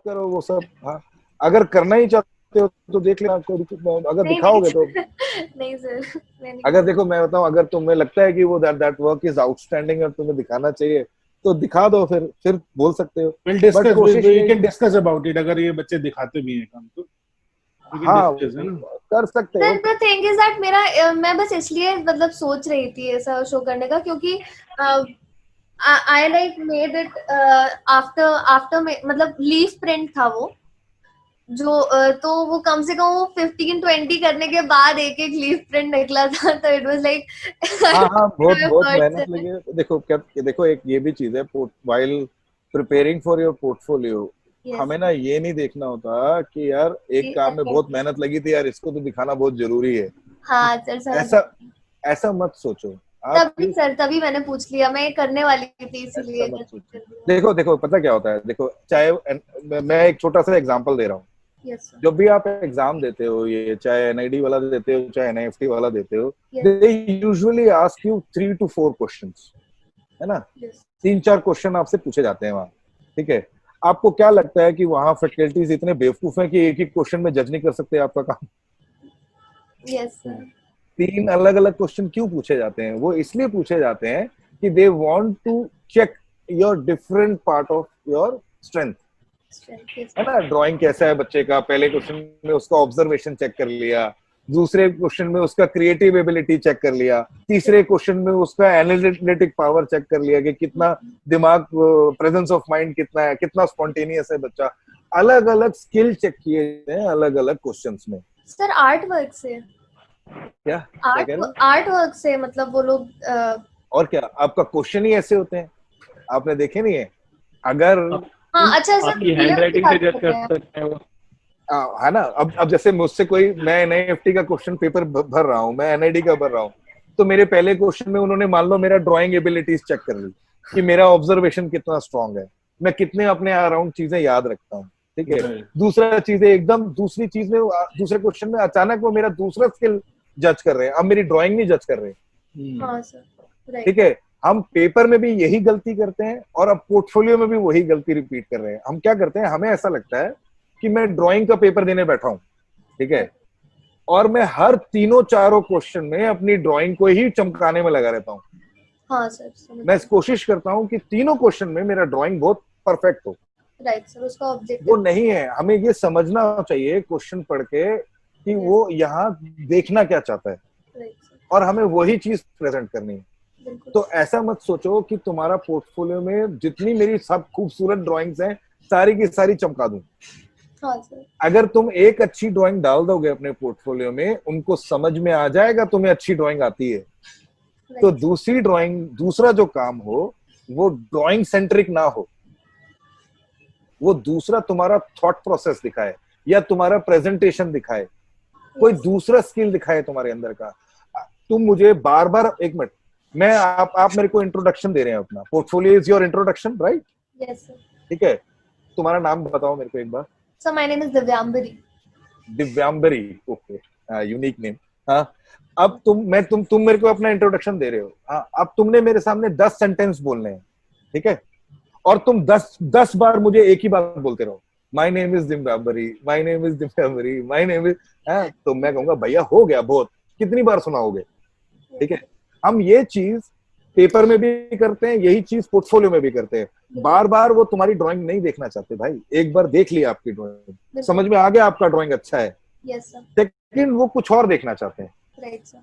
करो वो सब। हाँ, अगर करना ही चाहते हो तो देख लेना, अगर नहीं नहीं दिखाओगे तो। नहीं सर, मैं नहीं अगर कर देखो मैं बताऊं, अगर तुम्हें लगता है कि वो दैट वर्क इज आउटस्टैंडिंग और तुम्हें दिखाना चाहिए तो दिखा दो, फिर बोल सकते हो। विल बट डिस्कस, कोशिश वी यही। कैन डिस्कस अबाउट इट, अगर ये बच्चे दिखाते भी हैं काम तो वी कैन हाँ, डिस्कस, है ना। कर सकते हो। Sir. The thing is that मेरा मैं बस इसलिए मतलब सोच रही थी ऐसा शो करने का, क्योंकि I like made it after after मतलब लीफ प्रिंट था वो, जो तो वो कम से कम वो 15-20 करने के बाद एक एक लीफ प्रिंट निकला था, तो इट वाज लाइक हाँ हाँ, बहुत बहुत मेहनत एफर्ट्स। लगी है। देखो क्या, देखो एक ये भी चीज है, while preparing for your portfolio, yes हमें ना ये नहीं देखना होता कि यार एक काम में बहुत एफर्ट। मेहनत लगी थी यार, इसको तो दिखाना बहुत जरूरी है। हाँ सर, समझ ऐसा ऐसा मत सोचो। आप तभी सर, तभी मैंने पूछ लिया, मैं करने वाली थी ऐसा इसीलिए मत कर सोचो। दिया। देखो देखो पता क्या होता है, देखो चाहे मैं एक छोटा सा एग्जांपल दे रहा हूँ। Yes sir. जब भी आप एग्जाम देते हो, ये चाहे एनआईडी वाला देते हो चाहे एनआईएफटी वाला देते हो, yes they usually ask you 3 to 4 questions, है ना। यस 3-4 क्वेश्चन आपसे पूछे जाते हैं वहां, ठीक है। आपको क्या लगता है कि वहां फैकल्टीज इतने बेवकूफ हैं कि एक ही क्वेश्चन में जज नहीं कर सकते आपका काम? Yes sir. 3 अलग अलग क्वेश्चन क्यों पूछे जाते हैं? वो इसलिए पूछे जाते हैं कि they want to check your different part of your strength, है ना। ड्राइंग कैसा है बच्चे का, पहले क्वेश्चन में उसका ऑब्जर्वेशन चेक कर लिया, दूसरे क्वेश्चन में उसका क्रिएटिव एबिलिटी चेक कर लिया, तीसरे क्वेश्चन में उसका एनालिटिक पावर चेक कर लिया कि कितना दिमाग, प्रेजेंस ऑफ माइंड कितना है, कितना स्पॉन्टेनियस है बच्चा। अलग अलग स्किल चेक किए हैं अलग अलग क्वेश्चंस में। सर आर्ट वर्क से, क्या क्या कह रहे हो? आर्ट वर्क से मतलब वो लोग और क्या, आपका क्वेश्चन ही ऐसे होते हैं, आपने देखे नहीं है? अगर आप हाँ अच्छा सर, आपकी हैंड पीएफ की राइटिंग से बात जज कर कर रहे हैं। सकते हैं वो। है ना, अब जैसे मुझसे कोई, मैं एनआईएफटी का क्वेश्चन पेपर भर रहा हूँ, मैं एनआईडी का भर रहा हूँ, तो मेरे पहले क्वेश्चन में उन्होंने मान लो मेरा ड्राइंग एबिलिटीज चेक कर ली कि मेरा ऑब्जर्वेशन कितना स्ट्रांग है, मैं कितने अपने अराउंड चीजें याद रखता हूँ, ठीक है। Right. दूसरा चीजें एकदम दूसरी चीज में, दूसरे क्वेश्चन में अचानक वो मेरा दूसरा स्किल जज कर रहे हैं, अब मेरी ड्राइंग नहीं जज कर रहे हैं, हाँ सर, राइट। ठीक है। हम पेपर में भी यही गलती करते हैं और अब पोर्टफोलियो में भी वही गलती रिपीट कर रहे हैं। हम क्या करते हैं, हमें ऐसा लगता है कि मैं ड्राइंग का पेपर देने बैठा हूं, ठीक है, और मैं हर तीनों चारों क्वेश्चन में अपनी ड्राइंग को ही चमकाने में लगा रहता हूँ। हाँ सर, समझ मैं कोशिश करता हूँ कि तीनों क्वेश्चन में मेरा ड्राइंग बहुत परफेक्ट हो। राइट सर, उसका वो ऑब्जेक्टिव। नहीं है, हमें ये समझना चाहिए क्वेश्चन पढ़ के कि वो यहाँ देखना क्या चाहता है राइट सर, और हमें वही चीज प्रेजेंट करनी है। बिल्कुल। तो ऐसा मत सोचो कि तुम्हारा पोर्टफोलियो में जितनी मेरी सब खूबसूरत ड्राइंग्स हैं सारी की सारी चमका दूं। हाँ सर, अगर तुम एक अच्छी ड्राइंग डाल दोगे अपने पोर्टफोलियो में, उनको समझ में आ जाएगा तुम्हें अच्छी ड्राइंग आती है, तो राइट। दूसरी ड्राइंग, दूसरा जो काम हो वो ड्राइंग सेंट्रिक ना हो, वो दूसरा तुम्हारा थॉट प्रोसेस दिखाए या तुम्हारा प्रेजेंटेशन दिखाए, कोई यस दूसरा स्किल दिखाए तुम्हारे अंदर का। तुम मुझे बार बार, एक मिनट, मैं आप मेरे को इंट्रोडक्शन दे रहे हैं अपना, portfolio is your introduction, right? Yes sir. ठीक है, तुम्हारा नाम बताओ मेरे को एक बार। Sir my name is Divyambari. Divyambari, okay, unique name. हाँ, अब तुम मेरे को अपना इंट्रोडक्शन दे रहे हो। हाँ, अब तुमने मेरे सामने 10 सेंटेंस बोलने हैं, ठीक है, और तुम 10 बार मुझे एक ही बात बोलते रहो, my name is Divyambari, my name is Divyambari, my name is, तो मैं कहूंगा भैया हो गया बहुत, कितनी बार सुनाओगे, ठीक है। हम ये चीज पेपर में भी करते हैं, यही चीज पोर्टफोलियो में भी करते हैं। बार बार वो तुम्हारी ड्राइंग नहीं देखना चाहते भाई, एक बार देख लिया आपकी ड्राइंग, समझ में आ गया आपका ड्राइंग अच्छा है, यस सर, सेकंड वो कुछ और देखना चाहते हैं, राइट सर,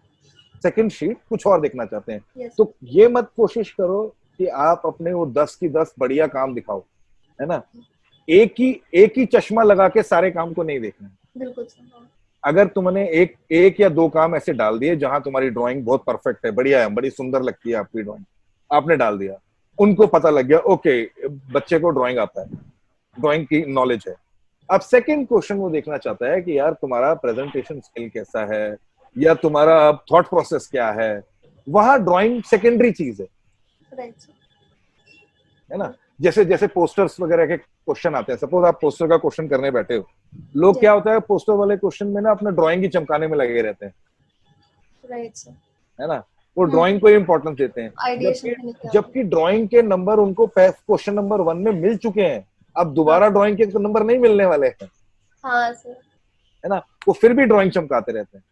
सेकंड शीट कुछ और देखना चाहते हैं। यस तो ये मत कोशिश करो कि आप अपने वो 10 की 10 बढ़िया काम दिखाओ, है ना। एक ही चश्मा लगा के सारे काम को नहीं देखना। बिल्कुल सर। अगर तुमने एक या दो काम ऐसे डाल दिए जहां तुम्हारी ड्राइंग बहुत परफेक्ट है, बढ़िया है, बड़ी सुंदर लगती है आपकी ड्राइंग, आपने डाल दिया, उनको पता लग गया ओके बच्चे को ड्राइंग आता है, ड्राइंग की नॉलेज है। अब सेकंड क्वेश्चन वो देखना चाहता है कि यार तुम्हारा प्रेजेंटेशन स्किल कैसा है या तुम्हारा थॉट प्रोसेस क्या है। वहां ड्राइंग सेकेंडरी चीज राइट सर, है ना। जैसे जैसे पोस्टर्स वगैरह के क्वेश्चन आते हैं, सपोज आप पोस्टर का क्वेश्चन करने बैठे हो, लोग क्या होता है पोस्टर वाले क्वेश्चन में ना अपना ड्राइंग ही चमकाने में लगे रहते हैं, राइट सर। है ना, वो ड्राइंग को इंपॉर्टेंस देते हैं, आइडिएशन जबकि के निकल। जबकि ड्राइंग के नंबर उनको क्वेश्चन नंबर 1 में मिल चुके हैं, अब दोबारा ड्राइंग के नंबर नहीं मिलने वाले हैं, हाँ सर। है ना। वो फिर भी ड्राइंग चमकाते रहते हैं,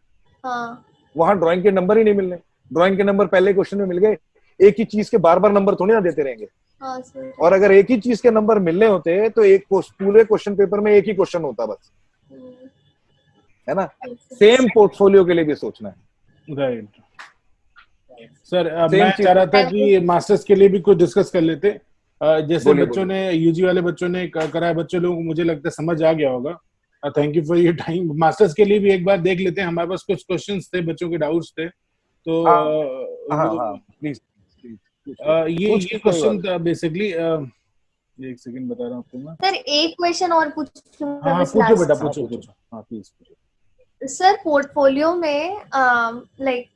हाँ वहां ड्राइंग के नंबर ही नहीं मिलने। ड्राइंग के नंबर पहले क्वेश्चन में मिल गए, एक ही चीज के बार बार नंबर थोड़ी ना देते रहेंगे। हाँ सर। और अगर एक ही चीज के नंबर मिलने होते तो एक पूरे क्वेश्चन पेपर में एक ही क्वेश्चन होता बस, है ना। सेम पोर्टफोलियो के लिए भी सोचना है। राइट सर, सेम मैं चीज। चाह रहा था कि मास्टर्स के लिए भी कुछ डिस्कस कर लेते। जैसे बोलिए, बच्चों ने, यूजी वाले बच्चों ने कराया, बच्चों लोग मुझे लगता है समझ आ गया होगा। Thank you for your time. Masters के लिए भी एक बार देख लेते हैं, हमारे पास कुछ क्वेश्चंस थे, बच्चों के डाउट्स थे, तो हाँ वो हाँ प्लीज ये क्वेश्चन था बेसिकली। एक सेकंड बता रहा हूँ आपको मैं। सर एक क्वेश्चन और पूछूंगा हाँ बस पूछो बेटा, लास्ट। पूछो पूछो। पूछो, हाँ प्लीज पूछो। सर पोर्टफोलियो में लाइक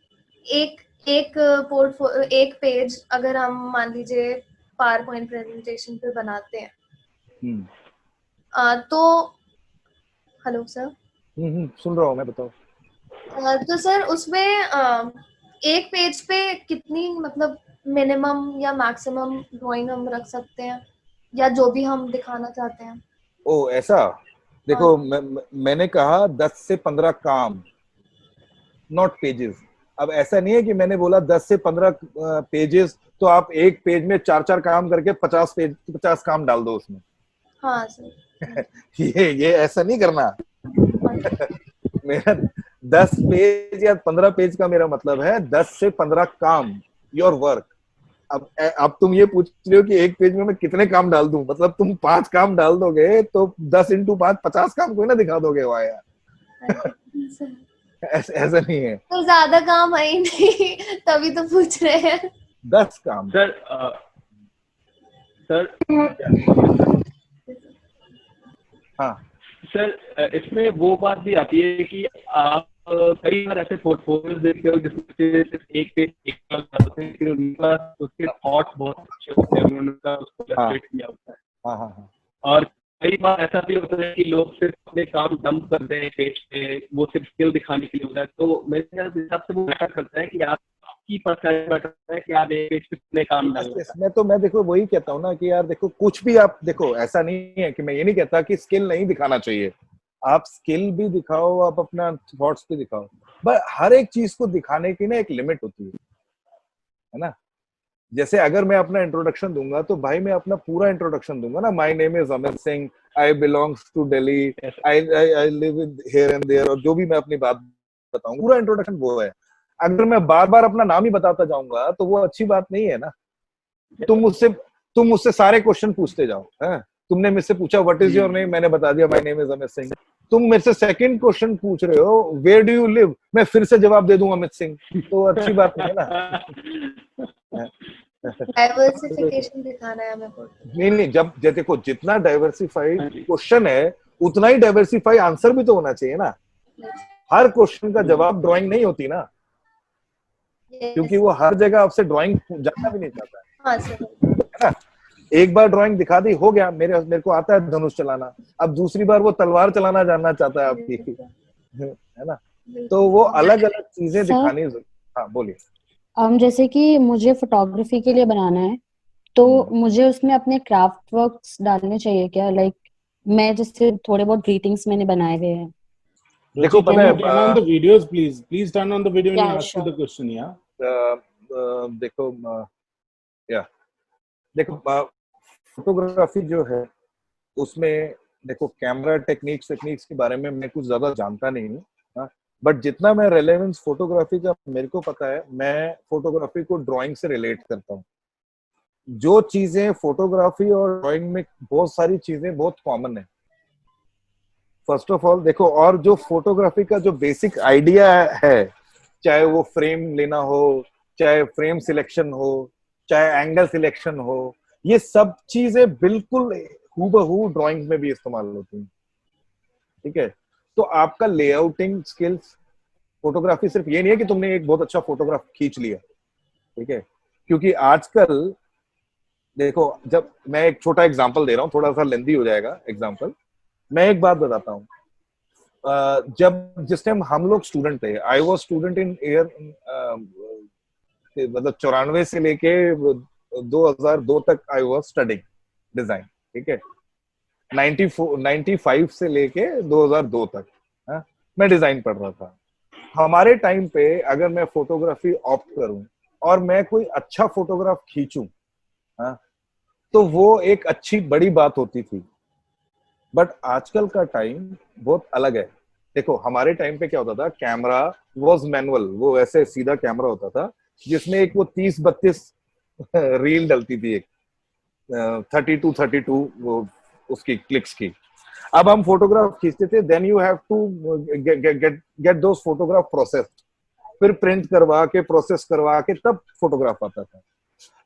एक एक पेज अगर हम मान लीजिए पावर पॉइंट प्रेजेंटेशन पे बनाते हैं, तो हेलो सर। सुन रहा हूँ मैं, बताओ। तो सर उसमें एक पेज पे कितनी मतलब मिनिमम या मैक्सिमम ड्राइंग हम रख सकते हैं, या जो भी हम दिखाना चाहते हैं? ओ ऐसा, हाँ देखो मैंने कहा 10 से 15 काम, नॉट पेजेस। अब ऐसा नहीं है कि मैंने बोला 10 से 15 पेजेस, तो आप एक पेज में 4-4 काम करके 50 काम डाल दो उसमें। हाँ सर। ये ऐसा नहीं करना। हाँ, मेरा 10 पेज या 15 पेज का मेरा मतलब है 10 से 15 काम, योर वर्क। अब तुम ये पूछ रहे हो कि एक पेज में मैं कितने काम डाल दूं, मतलब तुम 5 काम डाल दोगे तो 10 इंटू 5 50 काम कोई ना दिखा दोगे वहां यार। सर। ऐसा नहीं है। तो ज्यादा काम है ही नहीं तभी तो पूछ रहे हैं। 10 काम। सर सर हाँ सर इसमें वो बात भी आती है कि आप कई बार ऐसे पोर्टफोलियोज देखते हो जिसमें सिर्फ एक पेज एक करते हैं, फिर उनका उसके थॉट्स बहुत अच्छे होते हैं, उन्होंने उसको इलस्ट्रेट किया होता है। हाँ हाँ हाँ। और कई बार ऐसा भी होता है कि लोग सिर्फ अपने काम डंप करते हैं पेज पे, वो सिर्फ स्किल दिखाने के लिए होता है। तो मेरे हिसाब से वो मैटर करता है कि आपकी पर्सनैलिटी मैटर करता है कि आप एक पेज पे कितने काम डाल रहे हैं। इसमें तो मैं देखो वही कहता हूँ ना कि यार देखो कुछ भी आप देखो, ऐसा नहीं है कि मैं ये नहीं कहता कि स्किल नहीं दिखाना चाहिए, आप स्किल भी दिखाओ, आप अपना थॉट्स भी दिखाओ, बट हर एक चीज को दिखाने की ना एक लिमिट होती है ना। जैसे अगर मैं अपना इंट्रोडक्शन दूंगा तो भाई मैं अपना पूरा इंट्रोडक्शन दूंगा ना, my name is Amit Singh, I belongs to Delhi, I live here and there, और जो भी मैं अपनी बात बताऊंगा पूरा इंट्रोडक्शन वो है। अगर मैं बार बार अपना नाम ही बताता जाऊंगा तो वो अच्छी बात नहीं है ना। तुम मुझसे सारे क्वेश्चन पूछते जाओ, है? तुमने मुझसे पूछा व्हाट इज योर नेम, मैंने बता दिया my name is Amit Singh. तुम मेरे से सेकंड क्वेश्चन पूछ रहे हो वेयर डू यू लिव, मैं फिर से जवाब दे दूं अमित सिंह, तो अच्छी बात नहीं है ना। डाइवर्सिफिकेशन दिखाना है हमें पोर्टफोलियो। नहीं जब देखो जितना डाइवर्सिफाइड क्वेश्चन है उतना ही डाइवर्सिफाई आंसर भी तो होना चाहिए ना। हर क्वेश्चन का जवाब ड्राइंग नहीं होती ना, क्योंकि वो हर जगह आपसे ड्राइंग जानना भी नहीं चाहता है, हाँ सर। है ना। एक बार ड्राइंग दिखा दी, हो गया, मेरे को आता है धनुष चलाना, अब दूसरी बार वो तलवार चलाना जानना चाहता है आपकी, है ना। तो वो अलग अलग चीजें दिखानी। हाँ बोलिए। जैसे कि मुझे फोटोग्राफी के लिए बनाना है, तो मुझे उसमें अपने क्राफ्ट वर्क्स डालने चाहिए क्या? लाइक मैं जैसे थोड़े बहुत ग्रीटिंग्स मैंने बनाए हुए हैं। देखो पता है, turn on the videos please turn on the video and Yeah, ask you sure. the question. Yeah, देखो या देखो फोटोग्राफी जो है उसमें देखो कैमरा टेक्निक्स के बारे में मैं कुछ ज्यादा जानता नहीं हूँ, बट जितना मैं रेलेवेंस फोटोग्राफी का मेरे को पता है, मैं फोटोग्राफी को ड्राइंग से रिलेट करता हूँ। जो चीजें फोटोग्राफी और ड्राइंग में बहुत सारी चीजें बहुत कॉमन है। फर्स्ट ऑफ ऑल देखो, और जो फोटोग्राफी का जो बेसिक आइडिया है, चाहे वो फ्रेम लेना हो, चाहे फ्रेम सिलेक्शन हो, चाहे एंगल सिलेक्शन हो, ये सब चीजें बिल्कुल हूबहू ड्राइंग में भी इस्तेमाल होती हैं। ठीक है, तो आपका लेआउटिंग स्किल्स, फोटोग्राफी सिर्फ ये नहीं है कि तुमने एक बहुत अच्छा फोटोग्राफ खींच लिया, ठीक है। क्योंकि आजकल देखो, जब मैं एक छोटा एग्जांपल दे रहा हूँ, थोड़ा सा लेंदी हो जाएगा एग्जांपल, मैं एक बात बताता हूँ। जब जिस टाइम हम लोग स्टूडेंट थे, I was student in year मतलब 94 से लेके 2002 तक आई वाज स्टडिंग डिजाइन, ठीक है। 95 से लेके 2002 तक, हाँ, मैं डिजाइन पढ़ रहा था। हमारे टाइम पे अगर मैं फोटोग्राफी ऑप्ट करूं और मैं कोई अच्छा फोटोग्राफ खींचूं, हाँ, तो वो एक अच्छी बड़ी बात होती थी। बट आजकल का टाइम बहुत अलग है। देखो हमारे टाइम पे क्या होता था, कैमरा वाज मैनुअल, वो ऐसे सीधा कैमरा होता था जिसमें एक वो 30-32 रील डलती थी, एक 32 वो उसकी क्लिक्स की। अब हम फोटोग्राफ खींचते थे, then you have to get those photograph processed, फिर प्रिंट करवा के प्रोसेस करवा के तब फोटोग्राफ आता था।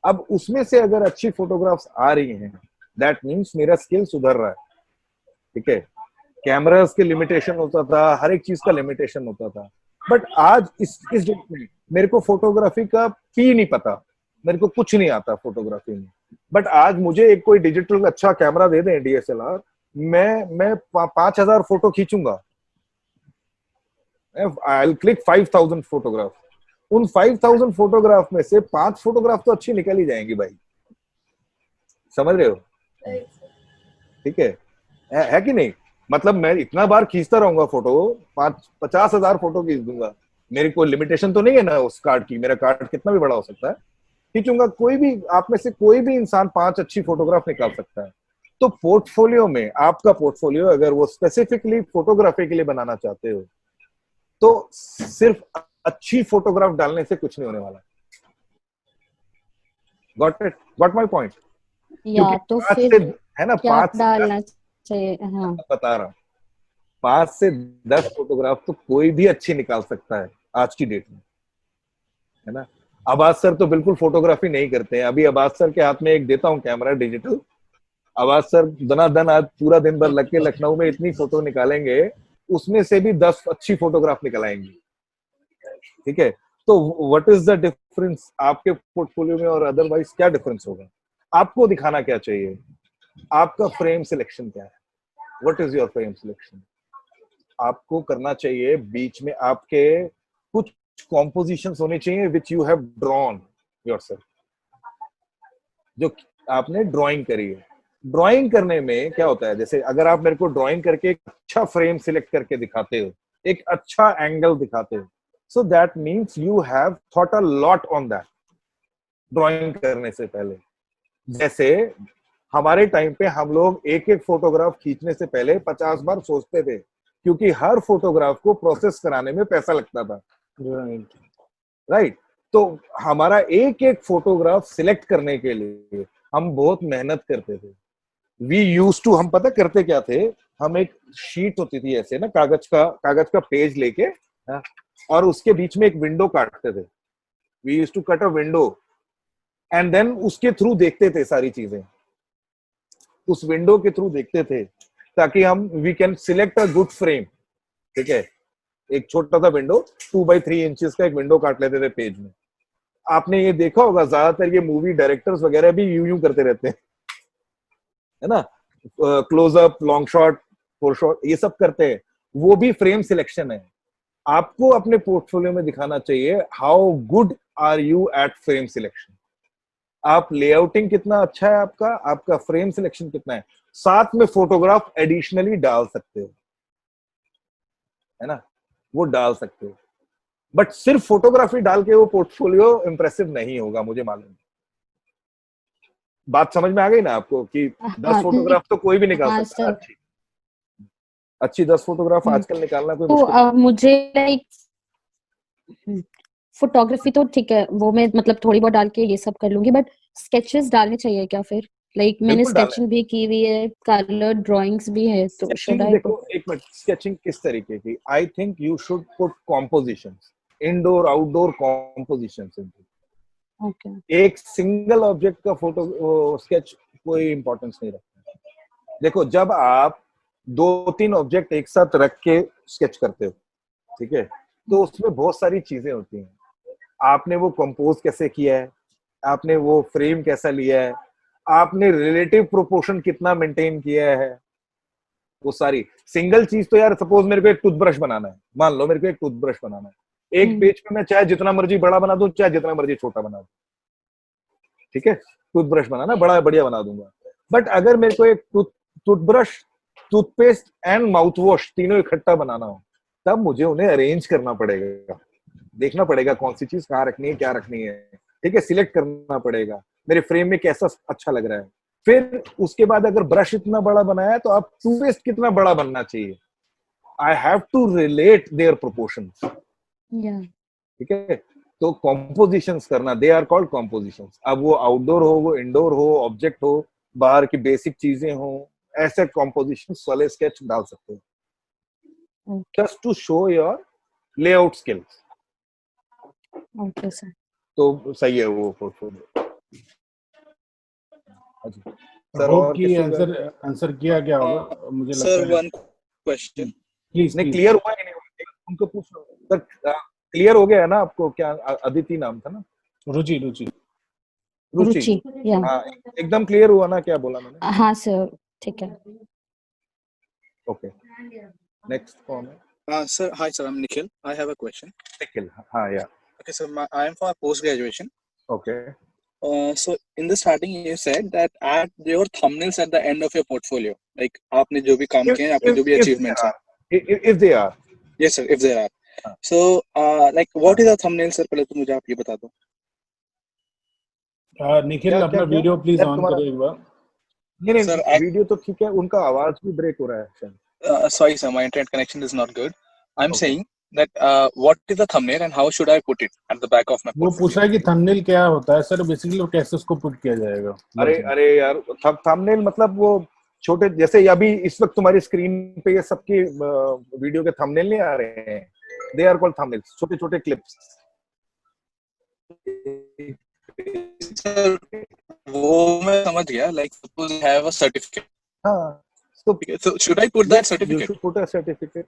अब उसमें से अगर अच्छी फोटोग्राफ्स आ रही हैं, दैट मीन्स मेरा स्किल सुधर रहा है, ठीक है। कैमरास के लिमिटेशन होता था, हर एक चीज का लिमिटेशन होता था। बट आज इस डेट में मेरे को फोटोग्राफी का पी नहीं पता, मेरे को कुछ नहीं आता फोटोग्राफी में। बट आज मुझे एक कोई डिजिटल अच्छा कैमरा दे दें, DSLR, मैं 5000 फोटो खींचूंगा। I will click 5000 photograph. उन 5000 फोटोग्राफ में से 5 फोटोग्राफ तो अच्छी निकल ही जाएंगी भाई, समझ रहे हो? ठीक है कि नहीं? मतलब मैं इतना बार खींचता रहूंगा फोटो, 50,000 फोटो खींच दूंगा। मेरी कोई लिमिटेशन तो नहीं है ना उस कार्ड की, मेरा कार्ड कितना भी बड़ा हो सकता है, खींचूंगा। कोई भी आप में से कोई भी इंसान 5 अच्छी फोटोग्राफ निकाल सकता है। तो पोर्टफोलियो में, आपका पोर्टफोलियो अगर वो स्पेसिफिकली फोटोग्राफी के लिए बनाना चाहते हो, तो सिर्फ अच्छी फोटोग्राफ डालने से कुछ नहीं होने वाला। Got it? Got my point? या तो फिर है ना, क्या 5 डालना चाहिए? हाँ, बता रहा हूँ, 5 से 10 फोटोग्राफ तो कोई भी अच्छी निकाल सकता है आज की डेट में, है ना। अब्बास सर तो बिल्कुल फोटोग्राफी नहीं करते हैं। अभी अब्बास सर के हाथ में एक देता हूँ कैमरा डिजिटल, अब्बास सर दनादन आज पूरा दिन भर लग के लखनऊ में इतनी फोटो निकालेंगे, उसमें से भी 10 अच्छी फोटोग्राफ निकल आएंगी, ठीक है। तो व्हाट इज द डिफरेंस आपके पोर्टफोलियो में और अदरवाइज? क्या डिफरेंस होगा? आपको दिखाना क्या चाहिए? आपका फ्रेम सिलेक्शन क्या है? What is your frame selection? आपको करना चाहिए बीच में आपके कुछ कॉम्पोजिशंस होने चाहिए which you have drawn yourself, जो आपने ड्राइंग करी है। ड्राइंग करने में क्या होता है, जैसे अगर आप मेरे को ड्राइंग करके एक अच्छा फ्रेम सिलेक्ट करके दिखाते हो, एक अच्छा एंगल दिखाते हो, so that means you have thought a lot on that drawing करने से पहले। जैसे हमारे टाइम पे हम लोग एक एक फोटोग्राफ खींचने से पहले 50 बार सोचते थे, क्योंकि हर फोटोग्राफ को प्रोसेस कराने में पैसा लगता था, राइट। तो हमारा एक एक फोटोग्राफ सिलेक्ट करने के लिए हम बहुत मेहनत करते थे। वी यूज्ड टू, हम पता करते क्या थे, हम एक शीट होती थी ऐसे ना, कागज का पेज लेके, हाँ, और उसके बीच में एक विंडो काटते थे। We used to cut a window and then उसके थ्रू देखते थे सारी चीजें, उस विंडो के थ्रू देखते थे, ताकि हम we can select a good frame, ठीक है। एक छोटा सा विंडो 2x3 इंचेस का एक विंडो काट लेते थे पेज में। आपने ये देखा होगा, ज्यादातर ये मूवी डायरेक्टर्स वगैरह भी यूं करते रहते हैं, है ना, closeup, long shot, four shot, ये सब करते हैं। वो भी फ्रेम सिलेक्शन है। आपको अपने पोर्टफोलियो में दिखाना चाहिए how good are you at frame selection. आप लेआउटिंग कितना अच्छा है आपका, आपका फ्रेम सिलेक्शन कितना है, साथ में फोटोग्राफ एडिशनली डाल सकते हो, है ना, वो डाल सकते हो। बट सिर्फ फोटोग्राफी डाल के वो पोर्टफोलियो इंप्रेसिव नहीं होगा, मुझे मालूम। बात समझ में आ गई ना आपको कि 10 फोटोग्राफ तो कोई भी निकाल सकता है। अच्छी 10 फोटोग्राफ आजकल निकालना कोई मुश्किल तो मुझे लाइक फोटोग्राफी तो ठीक है, वो मैं मतलब थोड़ी बहुत डाल के ये सब कर लूंगी, बट स्केचेस डालने चाहिए क्या फिर? लाइक मैंने स्केचिंग भी की हुई है, कलर ड्राइंग्स भी है, तो शुड आई देखो एक मिनट, स्केचिंग किस तरीके की? I think you should put compositions, indoor outdoor compositions. Okay, एक सिंगल ऑब्जेक्ट का फोटो स्केच कोई इंपॉर्टेंस नहीं रखता। देखो जब आप 2-3 ऑब्जेक्ट एक साथ रख के स्केच करते हो, ठीक है, तो उसमें बहुत सारी चीजें होती हैं। आपने वो कंपोज कैसे किया है, आपने वो फ्रेम कैसा लिया है, आपने रिलेटिव प्रोपोर्शन कितना मेंटेन किया है, वो सारी सिंगल चीज। तो यार सपोज मेरे को एक टूथब्रश बनाना है, मान लो मेरे को एक टूथब्रश बनाना है, एक पेज पे मैं चाहे जितना मर्जी बड़ा बना दूं, चाहे जितना मर्जी छोटा बना दूं, ठीक है, टूथब्रश बनाना बड़ा बढ़िया बना दूंगा। बट अगर मेरे को एक toothbrush, toothpaste and mouth wash तीनों इकट्ठा बनाना हो, तब मुझे उन्हें अरेंज करना पड़ेगा, देखना पड़ेगा कौन सी चीज कहाँ रखनी है, क्या रखनी है, ठीक है, सिलेक्ट करना पड़ेगा मेरे फ्रेम में कैसा अच्छा लग रहा है। फिर उसके बाद अगर ब्रश इतना बड़ा बनाया है तो अब टूथपेस्ट कितना बड़ा बनना चाहिए, I have to relate their proportions, या ठीक है। तो कॉम्पोजिशंस करना, दे आर कॉल्ड कॉम्पोजिशंस। अब वो आउटडोर हो, वो इंडोर हो, ऑब्जेक्ट हो, बाहर की बेसिक चीजें हो, ऐसे कॉम्पोजिशंस वाले स्केच डाल सकते हो, just to show your layout skills. Okay sir. तो सही है वो पोर्टफोलियो। सर होप और कि किसी आंसर आंसर किया क्या होगा, मुझे लगता सर है। वन क्वेश्चन, प्लीज नहीं क्लियर हुआ ही नहीं, उनको पूछो सर, क्लियर हो गया है ना आपको? क्या अदिति नाम था ना? रुचि रुचि रुचि, या हाँ, एकदम क्लियर हुआ ना क्या बोला मैंने? हाँ सर, ठीक है। ओके, नेक्स्ट कौन है? sir, hi sir, I'm Nikhil. I have a question. Nikhil, हाँ या Okay, so I am for post graduation. Okay. So in the starting you said that add your thumbnails at the end of your portfolio. Like आपने जो भी काम किए हैं, आपके जो भी achievements हैं. if they are, Yes sir, if there are. हाँ. So like what is a thumbnail sir? पहले तो मुझे आप ये बता दो. निखिल क्या- अपना क्या- वीडियो प्लीज यार ऑन तुम्हारा- करो एक बार। नहीं Sir, वीडियो तो ठीक है, उनका आवाज भी ब्रेक हो रहा है शायद। sorry sir, my internet connection is not good. I'm Okay. saying that what is the thumbnail and how should I put it at the back of my वो portfolio? पूछ रहा है कि थंबनेल क्या होता है सर, बेसिकली कैसे उसको पुट किया जाएगा। अरे यार, थंबनेल मतलब वो छोटे, जैसे अभी इस वक्त तुम्हारी स्क्रीन पे ये सबके वीडियो के थंबनेल नहीं आ रहे हैं, दे आर कॉल्ड थंबनेल्स, छोटे छोटे क्लिप्स। Sir, वो मैं समझ गया. Like suppose you have a certificate. हाँ, तो So should I put that you certificate? should put a certificate.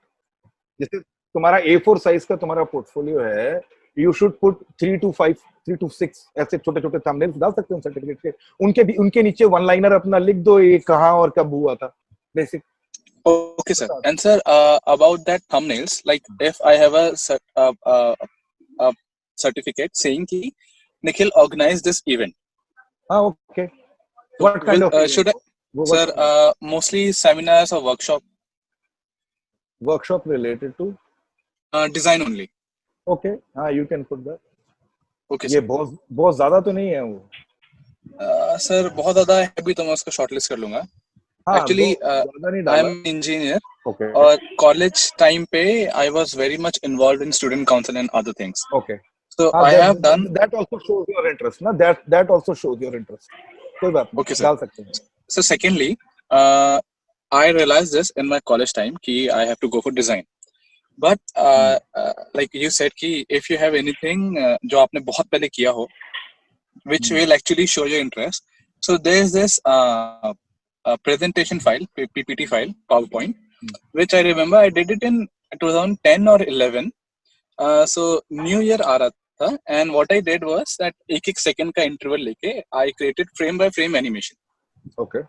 जैसे तुम्हारा A4 साइज का तुम्हारा पोर्टफोलियो है, you should put 3 to 5, 3 to 6 ऐसे छोटे छोटे थंबनेल्स डाल सकते हो सर्टिफिकेट के। उनके नीचे वन लाइनर अपना लिख दो, ये कहाँ और कब हुआ था, basic. Okay, sir. And sir, about that thumbnails, like if I have a certificate saying कि Nikhil organized this event. हाँ, okay. What kind of should I, what sir, mostly seminars or workshop related to design only. okay, हाँ, you can put that. Okay, ये sir. बहुत ज्यादा तो नहीं है वो। Sir, बहुत ज़्यादा है अभी तो मैं उसको shortlist कर लूँगा. हाँ, Actually, ज्यादा नहीं I डाला। am engineer. Okay. और college time पे I was very much involved in student council and other things. Okay. So हाँ, I have done. that also shows your interest ना, that also shows your interest. कोई बात नहीं, Okay, sir. डाल सकते हैं। So secondly, I realized this in my college time कि I have to go for design. But like you said कि if you have anything जो आपने बहुत पहले किया हो, which will actually show your interest. So there is this presentation file, PPT file, PowerPoint, which I remember I did it in 2010 or 11. So New Year आ रहा था, and what I did was that एक second का interval लेके I created frame by frame animation. Okay.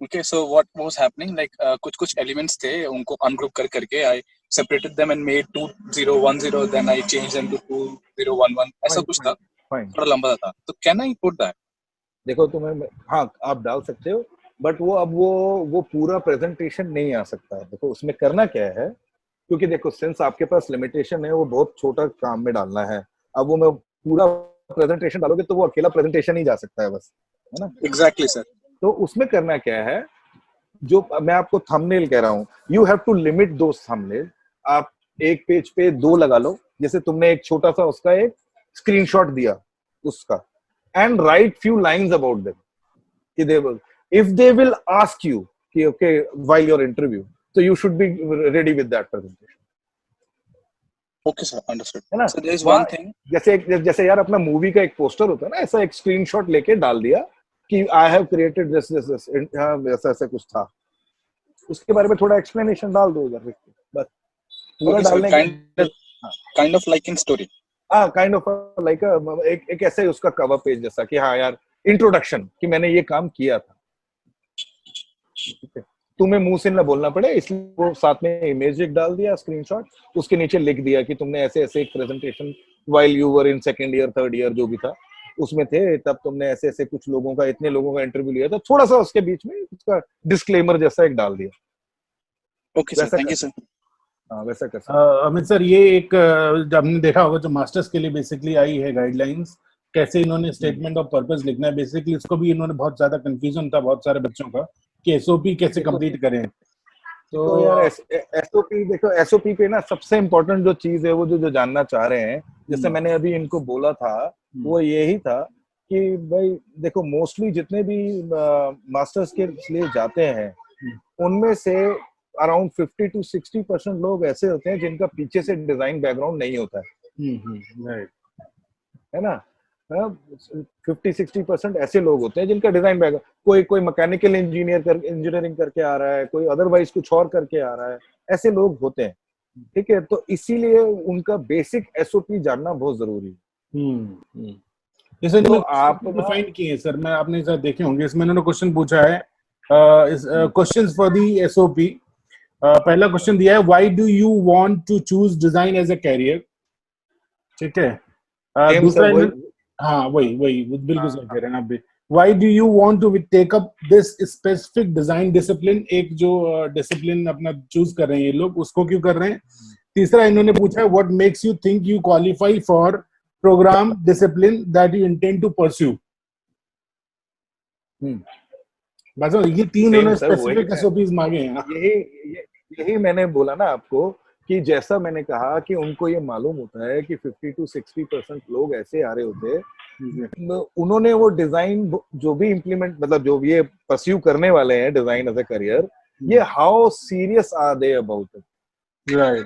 Okay, so what was happening? Like कुछ elements थे, उनको ungroup करके I separated them and made 2010. Then I changed them to 2011. ऐसा कुछ था, Fine. थोड़ा लंबा था. तो can I put that? देखो तुम्हें, हाँ आप डाल सकते हो, बट वो अब वो पूरा प्रेजेंटेशन नहीं आ सकता है। देखो उसमें करना क्या है, क्योंकि देखो सिंस आपके पास लिमिटेशन है, वो बहुत छोटा काम में डालना है। अब वो मैं पूरा प्रेजेंटेशन डालोगे तो वो अकेला प्रेजेंटेशन ही जा सकता है बस, है ना? Exactly, sir. तो उसमें करना क्या है, जो मैं आपको थंबनेल कह रहा हूँ, you have to limit those thumbnail. आप एक पेज पे 2 लगा लो, जैसे तुमने एक छोटा सा उसका एक स्क्रीनशॉट दिया उसका, and write few lines about them कि they will, if they will ask you कि okay while your interview, so you should be ready with that presentation. Okay, sir. Understood. है ना? So there is one thing. जैसे यार अपना movie का एक poster होता है ना, ऐसा एक स्क्रीनशॉट लेके डाल दिया कि आई हैव क्रिएटेड दिस ऐसा कुछ था, उसके बारे में थोड़ा एक्सप्लेनेशन डाल दो उधर, बस पूरा Okay, sir. डालने Kind of like in story. Kind of like एक ऐसे उसका कवर पेज जैसा कि हाँ यार इंट्रोडक्शन कि मैंने ये काम किया था, तुम्हें मुंह से ना बोलना पड़े, इसलिए वो साथ में इमेज एक डाल दिया स्क्रीनशॉट, उसके नीचे लिख दिया कि तुमने ऐसे ऐसे एक presentation while you were in second year, third year जो भी था, उसमें थे तब तुमने ऐसे ऐसे कुछ लोगों का, इतने लोगों का इंटरव्यू लिया, तो थोड़ा सा उसके बीच में उसका डिस्क्लेमर जैसा एक डाल दिया। ओके सर, वैसा थैंक कर यू सर। हाँ वैसा कर सकते। अमित सर, ये एक जब हमने देखा होगा जो मास्टर्स के लिए बेसिकली आई है गाइडलाइंस, कैसे इन्होंने स्टेटमेंट ऑफ पर्पस लिखना है, बेसिकली इसको भी इन्होंने बहुत ज्यादा कंफ्यूजन था बहुत सारे बच्चों का कि एसओपी कैसे देखो कंप्लीट करें। तो यार एसओपी, देखो एसओपी पे ना सबसे इम्पोर्टेंट जो चीज है वो जो जानना चाह रहे हैं, जैसे मैंने अभी इनको बोला था वो यही था कि भाई देखो मोस्टली जितने भी मास्टर्स के लिए जाते हैं उनमें से अराउंड 50 to 60% लोग ऐसे होते हैं जिनका पीछे से डिजाइन बैकग्राउंड नहीं होता राइट है ना। 50-60% ऐसे लोग होते हैं जिनका डिजाइन बैकग्राउंड, कोई मैकेनिकल इंजीनियरिंग करके आ रहा है, कोई अदरवाइज कुछ और करके आ रहा है, ऐसे लोग होते हैं। ठीक है, तो इसीलिए उनका बेसिक एसओपी जानना बहुत जरूरी है। जैसे तो आप आप डिफाइन किए सर, मैं आपने सर देखे होंगे, इसमें इन्होंने क्वेश्चन पूछा है, क्वेश्चंस फॉर द एसओपी। पहला क्वेश्चन दिया है, why do you want to choose design as a career. ठीक है, दूसरा हाँ वही बिल्कुल सही कह रहे हैं आप भी। Why do you want to take up this specific design discipline? एक जो डिसिप्लिन अपना चूज कर रहे हैं ये लोग, उसको क्यों कर रहे हैं। तीसरा इन्होंने पूछा है, what makes you think you qualify for program discipline that you intend to pursue? बस ये तीन उन्होंने स्पेसिफिक एसओपीज मांगे हैं। यही मैंने बोला ना आपको कि जैसा मैंने कहा कि उनको ये मालूम होता है कि 50 to 60% लोग ऐसे आ रहे होते हैं, उन्होंने वो डिजाइन जो भी इम्प्लीमेंट, मतलब जो ये परस्यू करने वाले हैं डिजाइन एज ए करियर, ये how serious are they about it, right.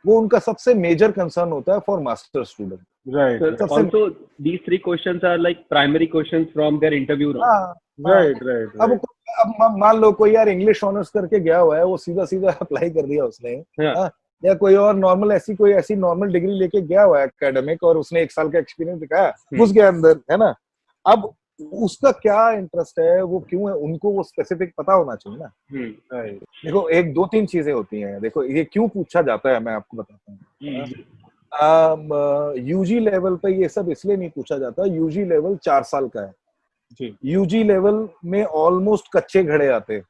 वो उनका सबसे मेजर कंसर्न होता है for master student. Right. Also, these three questions are like primary questions from their interview round. Right. अब मान लो कोई यार इंग्लिश ऑनर्स करके गया हुआ है, वो सीधा अप्लाई कर दिया उसने, या कोई और नॉर्मल ऐसी नॉर्मल डिग्री लेके गया हुआ है एकेडमिक, और उसने 1 साल का एक्सपीरियंस दिखाया, घुस गया अंदर, है ना। अब उसका क्या इंटरेस्ट है, वो क्यों है, उनको वो स्पेसिफिक पता होना चाहिए ना। देखो 1-2-3 चीजें होती हैं, देखो ये क्यों पूछा जाता है मैं आपको बताता हूँ। यूजी लेवल पे ये सब इसलिए नहीं पूछा जाता, यूजी लेवल 4 साल का है। यूजी लेवल में ऑलमोस्ट कच्चे घड़े आते हैं,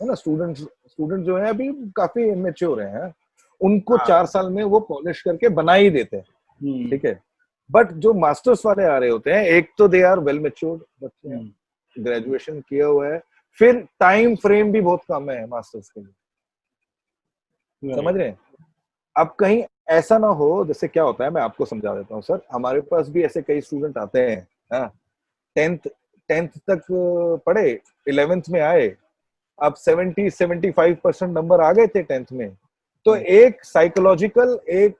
है ना। स्टूडेंट जो है अभी काफी इमेच्योर हैं, उनको 4 साल में वो पॉलिश करके बना ही देते हैं। ठीक है, बट जो मास्टर्स वाले आ रहे होते हैं, एक तो दे आर वेल मैच्योर्ड बच्चे हैं, ग्रेजुएशन किया हुआ है, फिर टाइम फ्रेम भी बहुत कम है मास्टर्स के लिए, समझ रहे हैं। अब कहीं ऐसा ना हो, जैसे क्या होता है मैं आपको समझा देता हूँ सर, हमारे पास भी ऐसे कई स्टूडेंट आते हैं, 10th तक पढ़े, 11th में आए, अब 70-75% नंबर आ गए थे 10th में, तो एक साइकोलॉजिकल, एक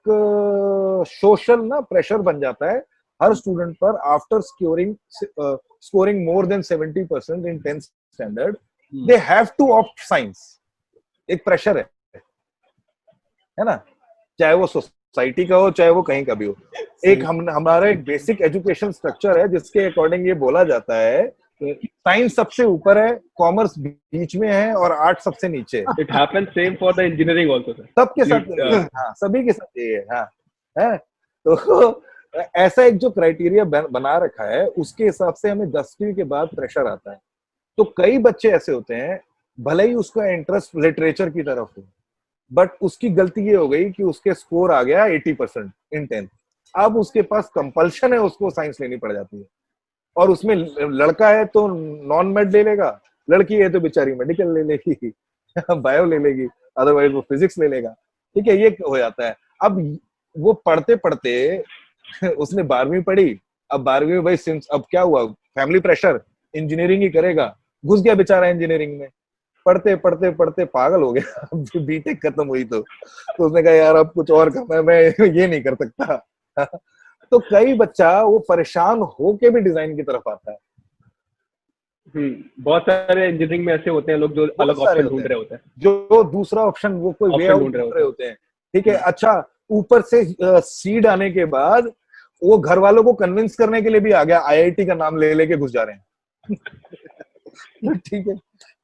सोशल ना प्रेशर बन जाता है हर स्टूडेंट पर, after scoring more than 70% in 10th standard, they have to opt science. एक प्रेशर है ना, चाहे वो सोसाइटी का हो, चाहे वो कहीं का भी हो। एक हमारा एक बेसिक एजुकेशन स्ट्रक्चर है जिसके अकॉर्डिंग ये बोला जाता है साइंस सबसे ऊपर है, कॉमर्स बीच में है और आर्ट सबसे नीचे है। It happens same for the engineering also, sir. सबके साथ, हाँ सभी के साथ ये है, हाँ है। तो ऐसा एक जो क्राइटेरिया बना रखा है, उसके हिसाब से हमें 10वीं के बाद प्रेशर आता है। तो कई बच्चे ऐसे होते हैं, भले ही उसका इंटरेस्ट लिटरेचर की तरफ हो, बट उसकी गलती ये हो गई कि उसके स्कोर आ गया 80% इन 10th, अब उसके पास कंपल्शन है, उसको साइंस लेनी पड़ जाती है, और उसमें लड़का है तो नॉन मेड ले लेगा, लड़की है तो बेचारी मेडिकल ले लेगी, बायो ले लेगी, अदरवाइज वो फिजिक्स ले लेगा। ठीक है, ये हो जाता है। अब वो पढ़ते पढ़ते उसने 12वीं पढ़ी, अब 12वीं में भाई अब क्या हुआ, फैमिली प्रेशर, इंजीनियरिंग ही करेगा, घुस गया बेचारा इंजीनियरिंग में, पढ़ते पढ़ते पढ़ते पागल हो गया। बीटेक खत्म हुई तो उसने कहा यार अब कुछ और करना है, मैं ये नहीं कर सकता। तो कई बच्चा वो परेशान होके भी डिजाइन की तरफ आता है। बहुत सारे इंजीनियरिंग में ऐसे होते हैं लोग जो अलग ऑप्शन ढूंढ रहे होते हैं, जो दूसरा ऑप्शन, वो कोई वे आउट ढूंढ रहे होते हैं। ठीक है, अच्छा ऊपर से सीड आने के बाद वो घर वालों को कन्विंस करने के लिए भी आ गया, आईआईटी का नाम ले लेके घुस जा रहे हैं।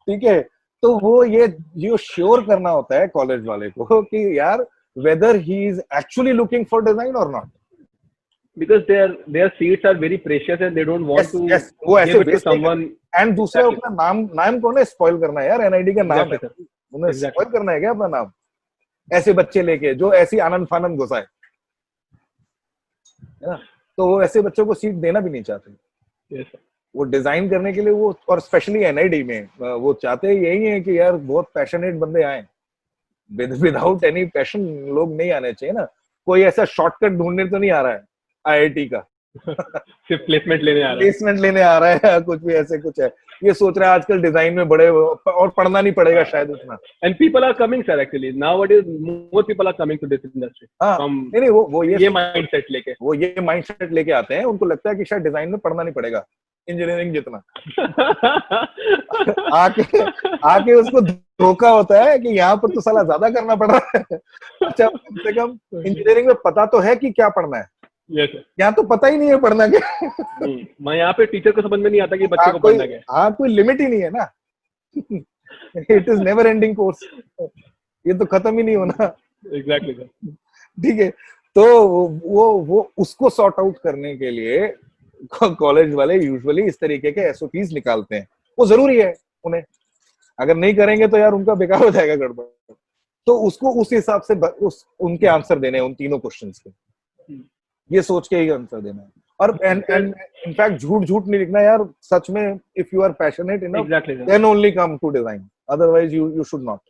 ठीक है, तो वो ये श्योर करना होता है कॉलेज वाले को कि यार weather he is actually looking for design और not. because their seats are very precious and they don't want yes, to yes, वो ऐसे give it to waste नहीं someone. एंड दूसरा Exactly. अपना नाम को ना स्पॉइल करना है यार, एनआईडी का नाम Exactly, है, sir. उन्हें Exactly. स्पॉइल करना है क्या अपना नाम, ऐसे बच्चे लेके जो ऐसी आनंद फानंद घुसाए, है ना? तो वो ऐसे बच्चों को सीट देना भी नहीं चाहते। Yes, sir. वो डिजाइन करने के लिए वो, और स्पेशली एनआईडी में वो चाहते यही है कि यार बहुत पैशनेट बंदे आए, विदाउट एनी पैशन लोग नहीं आने चाहिए ना। कोई ऐसा शॉर्टकट ढूंढने तो नहीं आ रहा है आईआईटी का, सिर्फ प्लेसमेंट लेने आ रहा है। प्लेसमेंट लेने आ रहा है या कुछ भी ऐसे कुछ है, ये सोच रहा है आजकल डिजाइन में बड़े और पढ़ना नहीं पड़ेगा शायद उतना। And people are coming, sir. Actually, nowadays more people are coming to this industry. हाँ, From नहीं वो ये mindset लेके। वो ये माइंडसेट लेके आते हैं, उनको लगता है कि शायद डिजाइन में पढ़ना नहीं पड़ेगा इंजीनियरिंग जितना। आके उसको धोखा होता है कि यहाँ पर तो साला ज्यादा करना पड़ रहा है। अच्छा, कम से कम इंजीनियरिंग में पता तो है कि क्या पढ़ना है, Yes, sir. यहाँ तो पता ही नहीं है पढ़ना क्या। मैं यहाँ पे टीचर को समझ में नहीं आता कि बच्चे को पढ़ना क्या है। हाँ, कोई लिमिट ही नहीं है ना। It is never ending course, ये तो खत्म ही नहीं होना। Exactly, sir. ठीक है, तो वो उसको सॉर्ट आउट करने के लिए कॉलेज वाले यूजुअली इस तरीके के एसओपीज निकालते हैं। वो जरूरी है उन्हें, अगर नहीं करेंगे तो यार उनका बेकार हो जाएगा गड़बड़। तो उसको उस हिसाब से उनके आंसर देने हैं उन तीनों क्वेश्चंस के, ये सोच के ही आंसर देना है। और इनफैक्ट झूठ नहीं लिखना यार, सच में if you are passionate enough Exactly, sir. Then only come to design, otherwise you should not.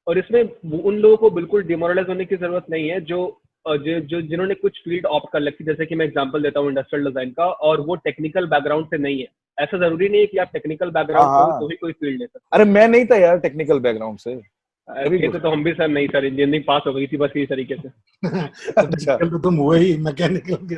और इसमें उन लोगों को बिल्कुल डिमोरलाइज होने की जरूरत नहीं है जो जिन्होंने कुछ फील्ड ऑप्ट कर रखी, जैसे कि मैं एग्जांपल देता हूँ इंडस्ट्रियल डिजाइन का, और वो टेक्निकल बैकग्राउंड से नहीं है। ऐसा जरूरी नहीं है कि आप टेक्निकल बैकग्राउंड से हो तो ही कोई फील्ड ले सकते। अरे मैं नहीं था यार टेक्निकल बैकग्राउंड से। ऐसे तो हम भी सर नहीं, सर इंजीनियरिंग पास हो गई थी बस इस तरीके से। अच्छा, तो तुम हुए ही मैकेनिकल के।